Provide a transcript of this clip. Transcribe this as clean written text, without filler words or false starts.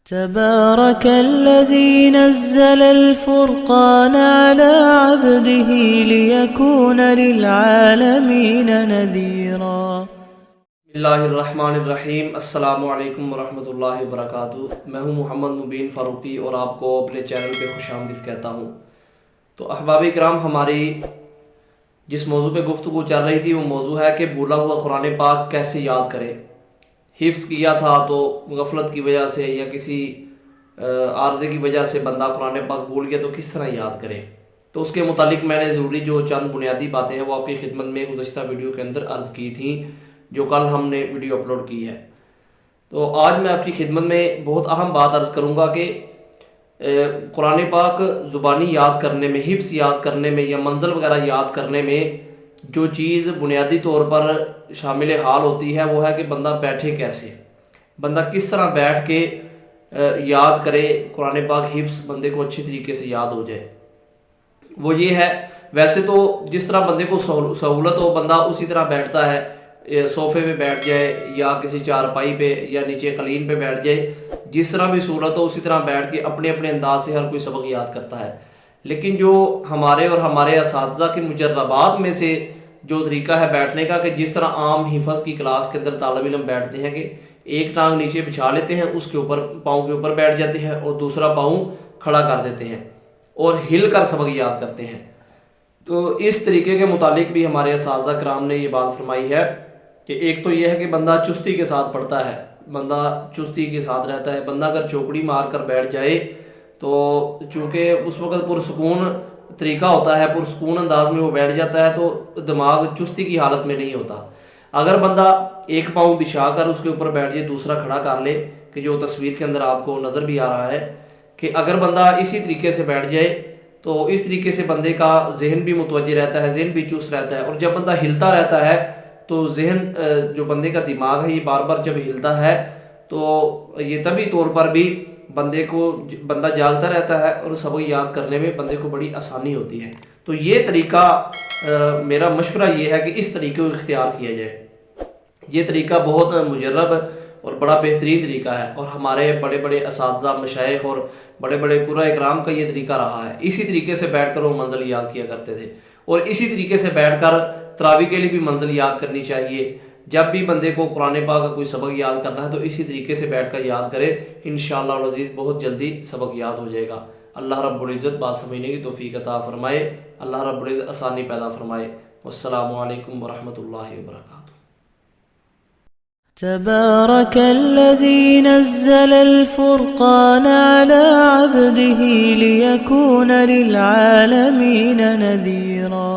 تبارك الذي نزل الفرقان على عبده ليكون للعالمين نذيرا۔ بسم اللہ الرحمن الرحیم۔ السلام علیکم ورحمۃ اللہ وبرکاتہ۔ میں ہوں محمد مبین فاروقی اور آپ کو اپنے چینل پہ خوش آمدید کہتا ہوں۔ تو احباب کرام، ہماری جس موضوع پہ گفتگو چل رہی تھی وہ موضوع ہے کہ بھولا ہوا قرآن پاک کیسے یاد کریں۔ حفظ کیا تھا تو غفلت کی وجہ سے یا کسی عارضے کی وجہ سے بندہ قرآن پاک بھول گیا تو کس طرح یاد کرے۔ تو اس کے متعلق میں نے ضروری جو چند بنیادی باتیں ہیں وہ آپ کی خدمت میں گزشتہ ویڈیو کے اندر عرض کی تھیں، جو کل ہم نے ویڈیو اپلوڈ کی ہے۔ تو آج میں آپ کی خدمت میں بہت اہم بات عرض کروں گا کہ قرآن پاک زبانی یاد کرنے میں، حفظ یاد کرنے میں یا منزل وغیرہ یاد کرنے میں جو چیز بنیادی طور پر شامل حال ہوتی ہے وہ ہے کہ بندہ بیٹھے کیسے، بندہ کس طرح بیٹھ کے یاد کرے قرآن پاک، حفظ بندے کو اچھی طریقے سے یاد ہو جائے۔ وہ یہ ہے، ویسے تو جس طرح بندے کو سہولت ہو بندہ اسی طرح بیٹھتا ہے، صوفے پہ بیٹھ جائے یا کسی چارپائی پہ یا نیچے قلین پہ بیٹھ جائے، جس طرح بھی صورت ہو اسی طرح بیٹھ کے اپنے اپنے انداز سے ہر کوئی سبق یاد کرتا ہے۔ لیکن جو ہمارے اور ہمارے اساتذہ کے مجربات میں سے جو طریقہ ہے بیٹھنے کا، کہ جس طرح عام حفظ کی کلاس کے اندر طالب علم بیٹھتے ہیں کہ ایک ٹانگ نیچے بچھا لیتے ہیں، اس کے اوپر پاؤں کے اوپر بیٹھ جاتے ہیں اور دوسرا پاؤں کھڑا کر دیتے ہیں اور ہل کر سبق یاد کرتے ہیں۔ تو اس طریقے کے متعلق بھی ہمارے اساتذہ کرام نے یہ بات فرمائی ہے کہ ایک تو یہ ہے کہ بندہ چستی کے ساتھ پڑھتا ہے، بندہ چستی کے ساتھ رہتا ہے۔ بندہ اگر چوکڑی مار کر بیٹھ جائے تو چونکہ اس وقت پرسکون طریقہ ہوتا ہے، پرسکون انداز میں وہ بیٹھ جاتا ہے تو دماغ چستی کی حالت میں نہیں ہوتا۔ اگر بندہ ایک پاؤں بچھا کر اس کے اوپر بیٹھ جائے، دوسرا کھڑا کر لے، کہ جو تصویر کے اندر آپ کو نظر بھی آ رہا ہے کہ اگر بندہ اسی طریقے سے بیٹھ جائے تو اس طریقے سے بندے کا ذہن بھی متوجہ رہتا ہے، ذہن بھی چست رہتا ہے۔ اور جب بندہ ہلتا رہتا ہے تو ذہن جو بندے کا دماغ ہے یہ بار بار جب ہلتا ہے تو یہ طبعی طور پر بھی بندہ جاگتا رہتا ہے اور سبق یاد کرنے میں بندے کو بڑی آسانی ہوتی ہے۔ تو یہ طریقہ میرا مشورہ یہ ہے کہ اس طریقے کو اختیار کیا جائے۔ یہ طریقہ بہت مجرب اور بڑا بہترین طریقہ ہے اور ہمارے بڑے بڑے اساتذہ، مشائخ اور بڑے بڑے قراء اکرام کا یہ طریقہ رہا ہے۔ اسی طریقے سے بیٹھ کر وہ منزل یاد کیا کرتے تھے اور اسی طریقے سے بیٹھ کر تراویح کے لیے بھی منزل یاد کرنی چاہیے۔ جب بھی بندے کو قرآن پاک کا کوئی سبق یاد کرنا ہے تو اسی طریقے سے بیٹھ کر یاد کرے، انشاءاللہ العزیز بہت جلدی سبق یاد ہو جائے گا۔ اللہ رب العزت بات سمجھنے کی توفیق عطا فرمائے، اللہ رب العزت آسانی پیدا فرمائے۔ والسلام علیکم ورحمۃ اللہ وبرکاتہ۔ تبارك الذي نزل الفرقان على عبده ليكون للعالمين نذيرا۔